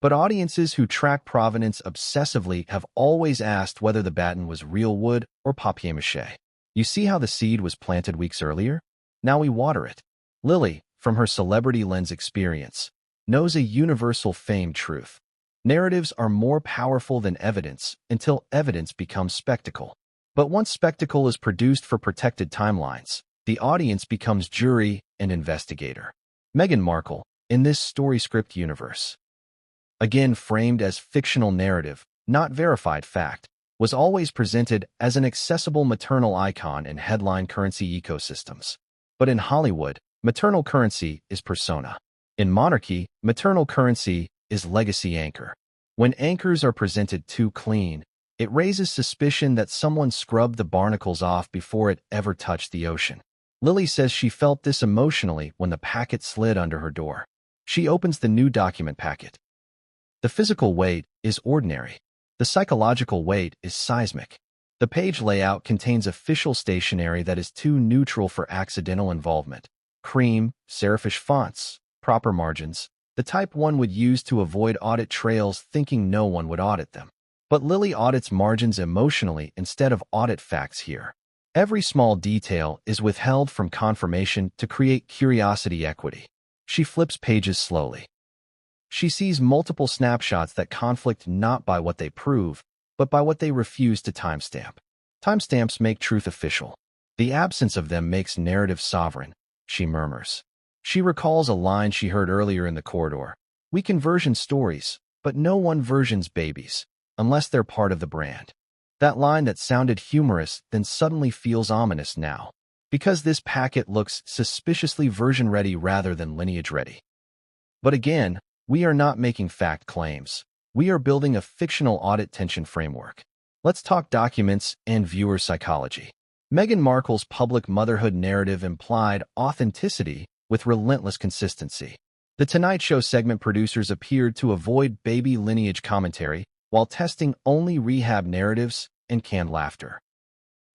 But audiences who track provenance obsessively have always asked whether the baton was real wood or papier-mâché. You see how the seed was planted weeks earlier? Now we water it. Lili, from her celebrity lens experience, knows a universal famed truth. Narratives are more powerful than evidence until evidence becomes spectacle. But once spectacle is produced for protected timelines, the audience becomes jury and investigator. Meghan Markle, in this story script universe, again framed as fictional narrative, not verified fact, was always presented as an accessible maternal icon in headline currency ecosystems. But in Hollywood, maternal currency is persona. In monarchy, maternal currency is legacy anchor. When anchors are presented too clean, it raises suspicion that someone scrubbed the barnacles off before it ever touched the ocean. Lili says she felt this emotionally when the packet slid under her door. She opens the new document packet. The physical weight is ordinary. The psychological weight is seismic. The page layout contains official stationery that is too neutral for accidental involvement. Cream, serifish fonts, proper margins, the type one would use to avoid audit trails thinking no one would audit them. But Lili audits margins emotionally instead of audit facts here. Every small detail is withheld from confirmation to create curiosity equity. She flips pages slowly. She sees multiple snapshots that conflict not by what they prove, but by what they refuse to timestamp. Timestamps make truth official. The absence of them makes narrative sovereign, she murmurs. She recalls a line she heard earlier in the corridor. We can version stories, but no one versions babies, unless they're part of the brand. That line that sounded humorous then suddenly feels ominous now, because this packet looks suspiciously version-ready rather than lineage-ready. But again, we are not making fact claims. We are building a fictional audit tension framework. Let's talk documents and viewer psychology. Meghan Markle's public motherhood narrative implied authenticity with relentless consistency. The Tonight Show segment producers appeared to avoid baby lineage commentary while testing only rehab narratives and canned laughter.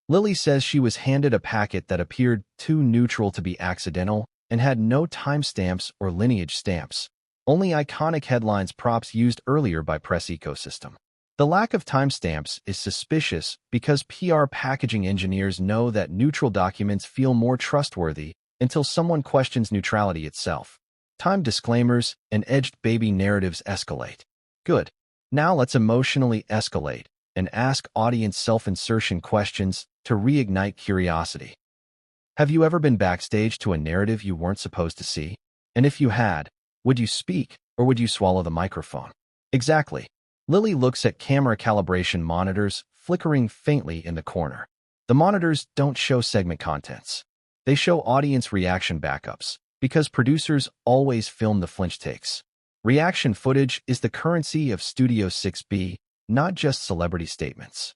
Lili says she was handed a packet that appeared too neutral to be accidental and had no timestamps or lineage stamps, only iconic headlines props used earlier by press ecosystem. The lack of timestamps is suspicious because PR packaging engineers know that neutral documents feel more trustworthy until someone questions neutrality itself. Time disclaimers and edged baby narratives escalate. Good. Now let's emotionally escalate and ask audience self-insertion questions to reignite curiosity. Have you ever been backstage to a narrative you weren't supposed to see? And if you had, would you speak or would you swallow the microphone? Exactly. Lili looks at camera calibration monitors flickering faintly in the corner. The monitors don't show segment contents. They show audience reaction backups, because producers always film the flinch takes. Reaction footage is the currency of Studio 6B, not just celebrity statements.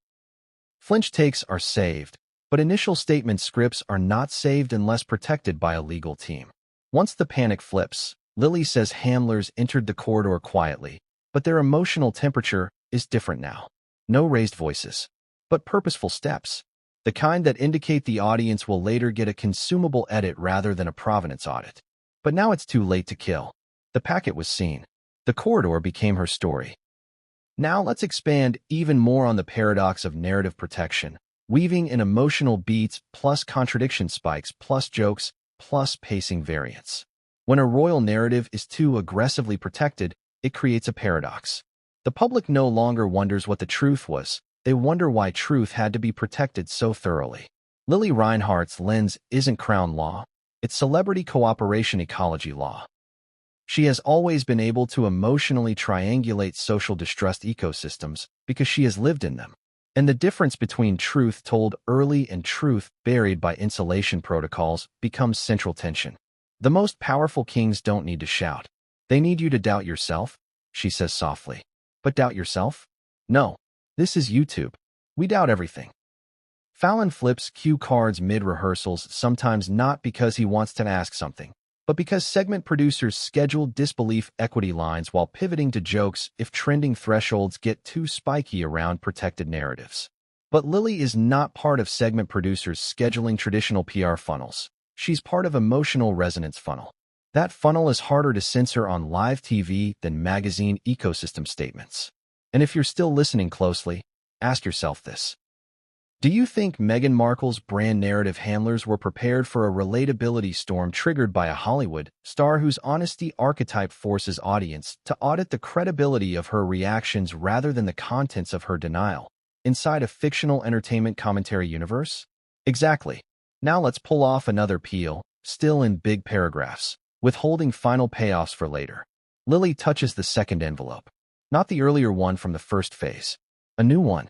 Flinch takes are saved, but initial statement scripts are not saved unless protected by a legal team. Once the panic flips, Lili says handlers entered the corridor quietly, but their emotional temperature is different now. No raised voices, but purposeful steps. The kind that indicate the audience will later get a consumable edit rather than a provenance audit. But now it's too late to kill. The packet was seen. The corridor became her story. Now let's expand even more on the paradox of narrative protection, weaving in emotional beats plus contradiction spikes plus jokes plus pacing variants. When a royal narrative is too aggressively protected, it creates a paradox. The public no longer wonders what the truth was. They wonder why truth had to be protected so thoroughly. Lili Reinhart's lens isn't crown law. It's celebrity cooperation ecology law. She has always been able to emotionally triangulate social distrust ecosystems because she has lived in them. And the difference between truth told early and truth buried by insulation protocols becomes central tension. The most powerful kings don't need to shout. They need you to doubt yourself, she says softly. But doubt yourself? No. This is YouTube. We doubt everything. Fallon flips cue cards mid-rehearsals, sometimes not because he wants to ask something, but because segment producers schedule disbelief equity lines while pivoting to jokes if trending thresholds get too spiky around protected narratives. But Lili is not part of segment producers scheduling traditional PR funnels. She's part of emotional resonance funnel. That funnel is harder to censor on live TV than magazine ecosystem statements. And if you're still listening closely, ask yourself this. Do you think Meghan Markle's brand narrative handlers were prepared for a relatability storm triggered by a Hollywood star whose honesty archetype forces audience to audit the credibility of her reactions rather than the contents of her denial inside a fictional entertainment commentary universe? Exactly. Now let's pull off another peel, still in big paragraphs, withholding final payoffs for later. Lili touches the second envelope. Not the earlier one from the first phase. A new one.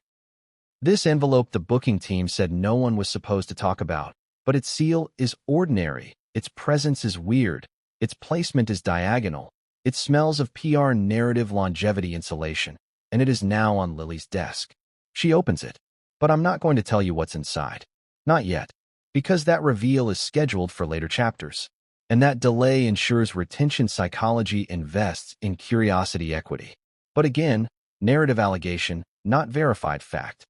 This envelope the booking team said no one was supposed to talk about, but its seal is ordinary, its presence is weird, its placement is diagonal, it smells of PR narrative longevity insulation, and it is now on Lili's desk. She opens it, but I'm not going to tell you what's inside. Not yet, because that reveal is scheduled for later chapters. And that delay ensures retention psychology invests in curiosity equity. But again, narrative allegation, not verified fact.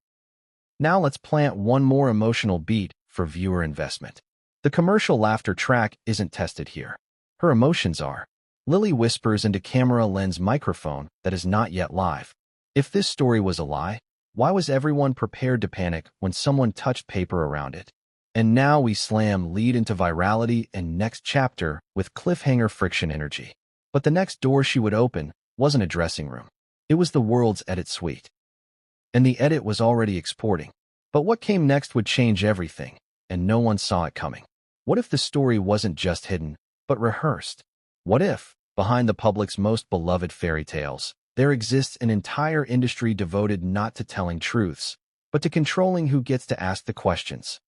Now let's plant one more emotional beat for viewer investment. The commercial laughter track isn't tested here. Her emotions are. Lili whispers into camera lens microphone that is not yet live. If this story was a lie, why was everyone prepared to panic when someone touched paper around it? And now we slam lead into virality and next chapter with cliffhanger friction energy. But the next door she would open wasn't a dressing room. It was the world's edit suite. And the edit was already exporting. But what came next would change everything, and no one saw it coming. What if the story wasn't just hidden, but rehearsed? What if, behind the public's most beloved fairy tales, there exists an entire industry devoted not to telling truths, but to controlling who gets to ask the questions?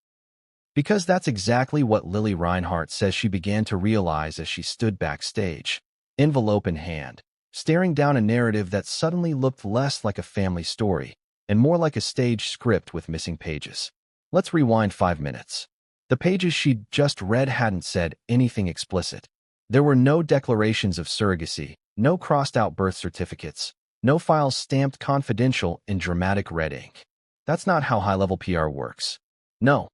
Because that's exactly what Lili Reinhart says she began to realize as she stood backstage, envelope in hand, staring down a narrative that suddenly looked less like a family story and more like a stage script with missing pages. Let's rewind 5 minutes. The pages she'd just read hadn't said anything explicit. There were no declarations of surrogacy, no crossed-out birth certificates, no files stamped confidential in dramatic red ink. That's not how high-level PR works. No.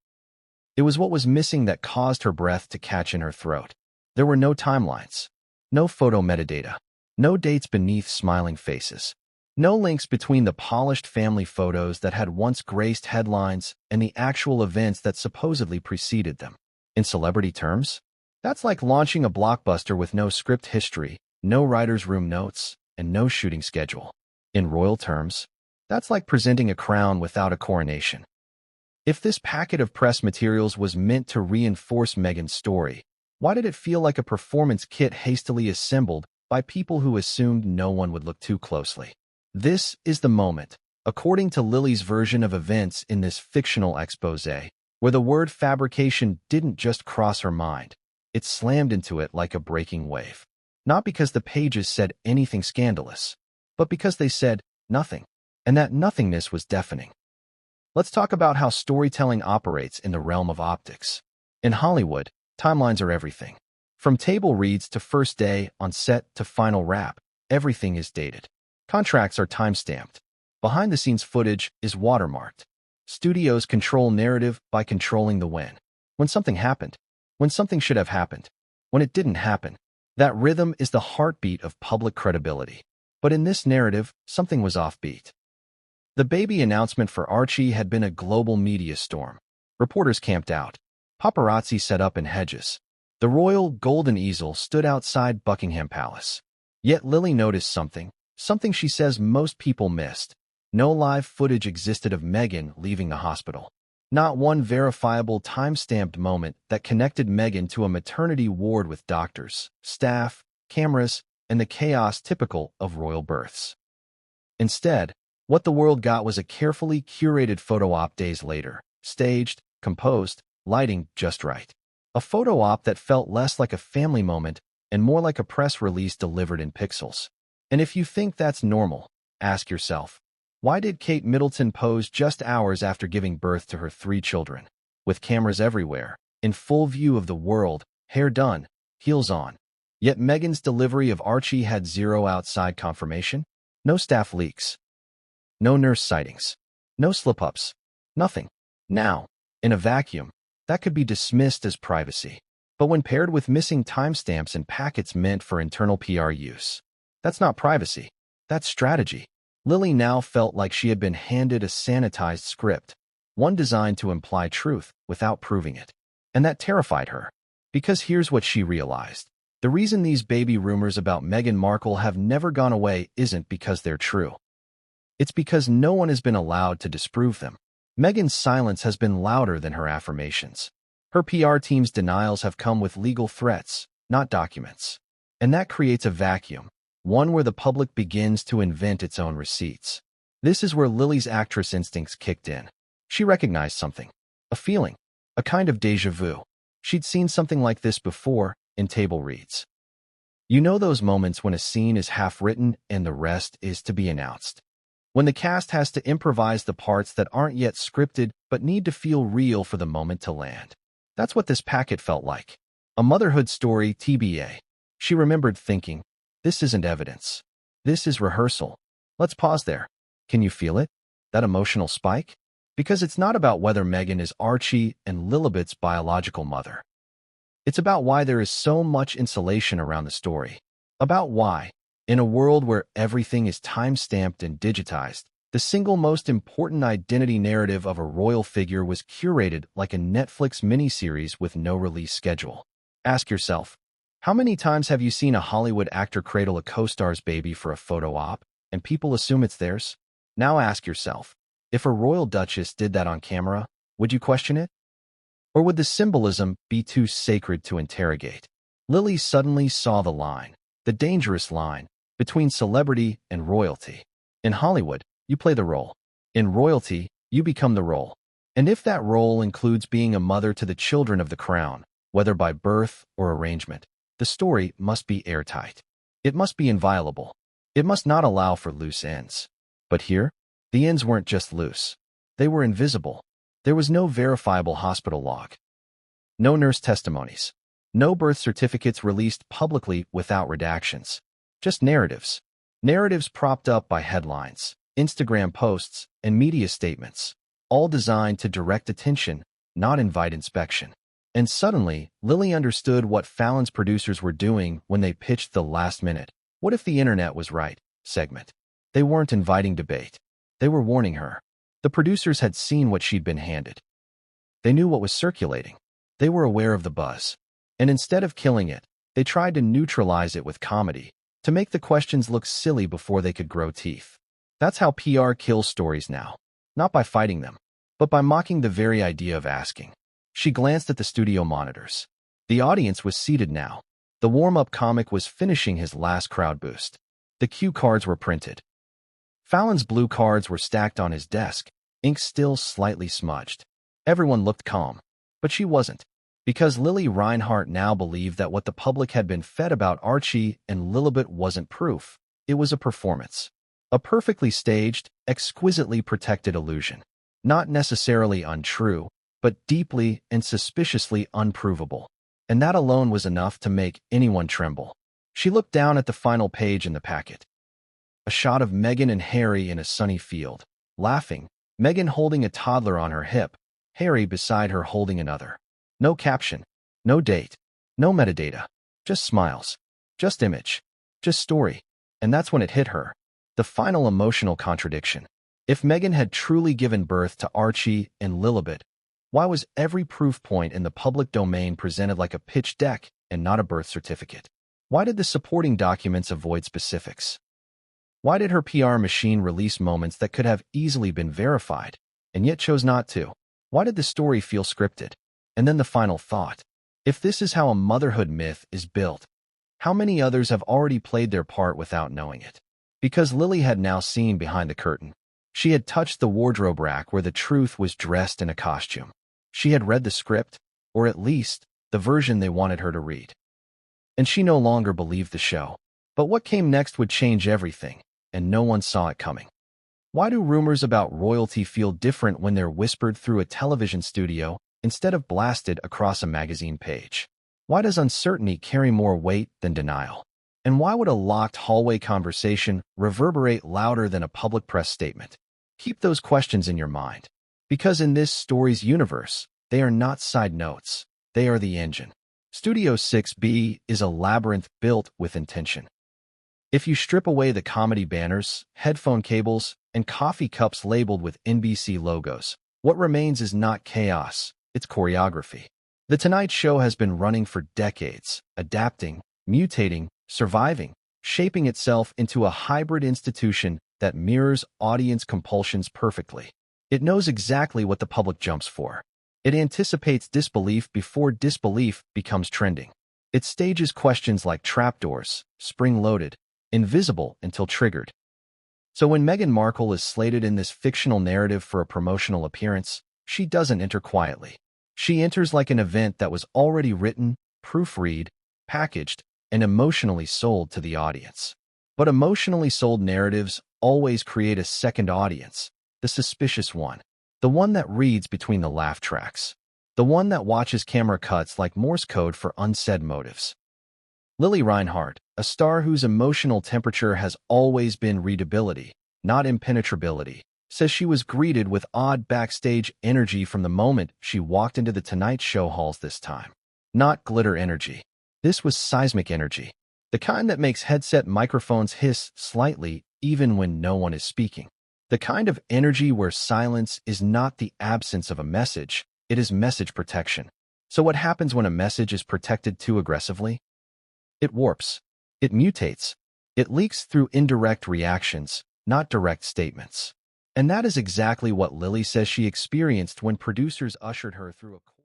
It was what was missing that caused her breath to catch in her throat. There were no timelines, no photo metadata, no dates beneath smiling faces, no links between the polished family photos that had once graced headlines and the actual events that supposedly preceded them. In celebrity terms, that's like launching a blockbuster with no script history, no writer's room notes, and no shooting schedule. In royal terms, that's like presenting a crown without a coronation. If this packet of press materials was meant to reinforce Meghan's story, why did it feel like a performance kit hastily assembled by people who assumed no one would look too closely? This is the moment, according to Lili's version of events in this fictional exposé, where the word fabrication didn't just cross her mind, it slammed into it like a breaking wave. Not because the pages said anything scandalous, but because they said nothing, and that nothingness was deafening. Let's talk about how storytelling operates in the realm of optics. In Hollywood, timelines are everything. From table reads to first day on set to final wrap, everything is dated. Contracts are time-stamped. Behind-the-scenes footage is watermarked. Studios control narrative by controlling the when. When something happened, when something should have happened, when it didn't happen. That rhythm is the heartbeat of public credibility. But in this narrative, something was offbeat. The baby announcement for Archie had been a global media storm. Reporters camped out. Paparazzi set up in hedges. The royal golden easel stood outside Buckingham Palace. Yet Lili noticed something she says most people missed. No live footage existed of Meghan leaving the hospital. Not one verifiable time-stamped moment that connected Meghan to a maternity ward with doctors, staff, cameras, and the chaos typical of royal births. Instead, what the world got was a carefully curated photo op days later, staged, composed, lighting just right. A photo op that felt less like a family moment and more like a press release delivered in pixels. And if you think that's normal, ask yourself, why did Kate Middleton pose just hours after giving birth to her 3 children, with cameras everywhere, in full view of the world, hair done, heels on? Yet Meghan's delivery of Archie had zero outside confirmation, no staff leaks, no nurse sightings, no slip-ups, nothing. Now, in a vacuum, that could be dismissed as privacy. But when paired with missing timestamps and packets meant for internal PR use, that's not privacy, that's strategy. Lili now felt like she had been handed a sanitized script, one designed to imply truth without proving it. And that terrified her. Because here's what she realized. The reason these baby rumors about Meghan Markle have never gone away isn't because they're true. It's because no one has been allowed to disprove them. Meghan's silence has been louder than her affirmations. Her PR team's denials have come with legal threats, not documents. And that creates a vacuum, one where the public begins to invent its own receipts. This is where Lili's actress instincts kicked in. She recognized something, a feeling, a kind of déjà vu. She'd seen something like this before in table reads. You know those moments when a scene is half written and the rest is to be announced? When the cast has to improvise the parts that aren't yet scripted but need to feel real for the moment to land. That's what this packet felt like. A motherhood story, TBA. She remembered thinking, this isn't evidence. This is rehearsal. Let's pause there. Can you feel it? That emotional spike? Because it's not about whether Meghan is Archie and Lillibet's biological mother. It's about why there is so much insulation around the story. About why, in a world where everything is time-stamped and digitized, The single most important identity narrative of a royal figure was curated like a Netflix miniseries with no release schedule. Ask yourself, how many times have you seen a Hollywood actor cradle a co-star's baby for a photo op, and people assume it's theirs? Now ask yourself, if a royal duchess did that on camera, would you question it? Or would the symbolism be too sacred to interrogate? Lili suddenly saw the line, the dangerous line, between celebrity and royalty. In Hollywood, you play the role. In royalty, you become the role. And if that role includes being a mother to the children of the crown, whether by birth or arrangement, the story must be airtight. It must be inviolable. It must not allow for loose ends. But here, the ends weren't just loose. They were invisible. There was no verifiable hospital log. No nurse testimonies. No birth certificates released publicly without redactions. Just narratives. Narratives propped up by headlines, Instagram posts, and media statements, all designed to direct attention, not invite inspection. And suddenly, Lili understood what Fallon's producers were doing when they pitched the last-minute "What if the internet was right?" segment. They weren't inviting debate. They were warning her. The producers had seen what she'd been handed. They knew what was circulating. They were aware of the buzz. And instead of killing it, they tried to neutralize it with comedy, to make the questions look silly before they could grow teeth. That's how PR kills stories now. Not by fighting them, but by mocking the very idea of asking. She glanced at the studio monitors. The audience was seated now. The warm-up comic was finishing his last crowd boost. The cue cards were printed. Fallon's blue cards were stacked on his desk, ink still slightly smudged. Everyone looked calm, but she wasn't, because Lili Reinhart now believed that what the public had been fed about Archie and Lillibet wasn't proof. It was a performance. A perfectly staged, exquisitely protected illusion. Not necessarily untrue, but deeply and suspiciously unprovable. And that alone was enough to make anyone tremble. She looked down at the final page in the packet. A shot of Meghan and Harry in a sunny field, laughing, Meghan holding a toddler on her hip, Harry beside her holding another. No caption, no date, no metadata, just smiles, just image, just story. And that's when it hit her. The final emotional contradiction. If Meghan had truly given birth to Archie and Lillibet, why was every proof point in the public domain presented like a pitch deck and not a birth certificate? Why did the supporting documents avoid specifics? Why did her PR machine release moments that could have easily been verified, and yet chose not to? Why did the story feel scripted? And then the final thought. If this is how a motherhood myth is built, how many others have already played their part without knowing it? Because Lili had now seen behind the curtain. She had touched the wardrobe rack where the truth was dressed in a costume. She had read the script, or at least, the version they wanted her to read. And she no longer believed the show. But what came next would change everything, and no one saw it coming. Why do rumors about royalty feel different when they're whispered through a television studio instead of blasted across a magazine page? Why does uncertainty carry more weight than denial? And why would a locked hallway conversation reverberate louder than a public press statement? Keep those questions in your mind. Because in this story's universe, they are not side notes. They are the engine. Studio 6B is a labyrinth built with intention. If you strip away the comedy banners, headphone cables, and coffee cups labeled with NBC logos, what remains is not chaos, it's choreography. The Tonight Show has been running for decades, adapting, mutating, surviving, shaping itself into a hybrid institution that mirrors audience compulsions perfectly. It knows exactly what the public jumps for. It anticipates disbelief before disbelief becomes trending. It stages questions like trapdoors, spring-loaded, invisible until triggered. So when Meghan Markle is slated in this fictional narrative for a promotional appearance, she doesn't enter quietly. She enters like an event that was already written, proofread, packaged, and emotionally sold to the audience. But emotionally sold narratives always create a second audience, the suspicious one, the one that reads between the laugh tracks, the one that watches camera cuts like Morse code for unsaid motives. Lili Reinhart, a star whose emotional temperature has always been readability, not impenetrability, says she was greeted with odd backstage energy from the moment she walked into the Tonight Show halls this time. Not glitter energy. This was seismic energy, the kind that makes headset microphones hiss slightly even when no one is speaking. The kind of energy where silence is not the absence of a message, it is message protection. So what happens when a message is protected too aggressively? It warps. It mutates. It leaks through indirect reactions, not direct statements. And that is exactly what Lily says she experienced when producers ushered her through a